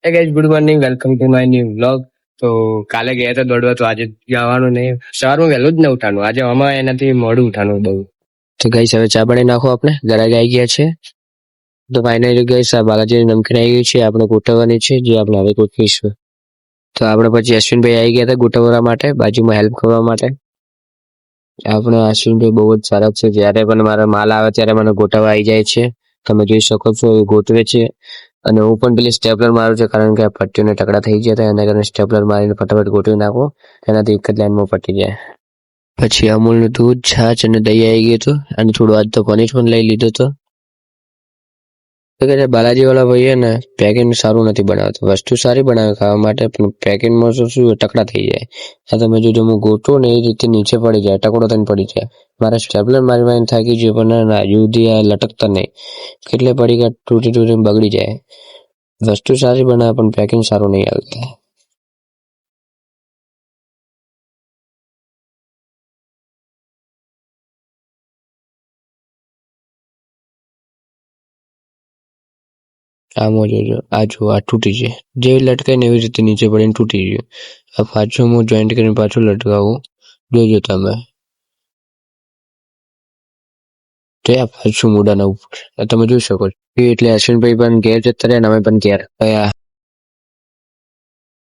Hey guys, good morning. Welcome to my new vlog. તો કાલે ગયા હતા દોડવા, તો આજે જવાનું નહીં. સવારમાં વહેલું જ ન ઉઠાનું. આજે આમાં એનાથી મોડું ઉઠાનું બહુ. તો ગાઈસ હવે ચા બનાવી નાખો. આપણે ઘરે આવી ગયા છે. તો ફાઇનલી ગાઈસ આ બાલાજી નમકીન આવી ગઈ છે. આપણે ગોઠવવાની છે, જે આપણે હવે ગોઠવીશું. તો આપણે પછી અશ્વિનભાઈ આવી ગયા હતા ગોઠવવા માટે, બાજુમાં હેલ્પ કરવા માટે. આપણે અશ્વિનભાઈ બહુ જ સારા છે. જ્યારે પણ મારા માલ આવે ત્યારે મને ગોઠવવા આવી જાય છે. તમે જોઈ શકો છો એ ગોઠવે છે. અને હું પણ પેલી સ્ટેપલર મારું છે, કારણ કે આ પટ્ટીઓને ટકડા થઈ ગયા હતા. એના કારણે સ્ટેપલર મારીને ફટાફટ ગોઠવી નાખો, એનાથી એક જ લાઈનમાં પટી જાય. પછી અમૂલનું દૂધ, છાશ અને દહીં આવી ગયું હતું. અને થોડું આજ તો પનીર પણ લઈ લીધું હતું. તો કે બાલાજી વાળા ભાઈએ ને પેકિંગ સારું નથી બનાવતું. વસ્તુ સારી બનાવે ખાવા માટે, પણ પેકિંગમાં શું ટકડા થઈ જાય. આ તમે જો હું ગોઠવું ને એ રીતે નીચે પડી જાય, ટકડો થઈને પડી જાય. મારા સ્ટેપલર મારી થાકી ગયું, પણ યુધી આ લટકતા નહીં. કેટલે પડી ગયા, તૂટી બગડી જાય. વસ્તુ સારી બનાવે પણ પેકિંગ સારું નહીં આવતું. આમાં જોજો, આ તૂટી જાય. જેવી લટકાય ને એવી રીતે નીચે પડીને તૂટી ગયું. આ પાછું હું જોઈન્ટ કરીને પાછું લટકાવું, જોજો તમે. તો આ પાછું મૂડાના ઉપર તમે જોઈ શકો છો. એટલે અશ્વિનભાઈ પણ ઘેર જતા રહ્યા, અમે પણ ઘેર ગયા.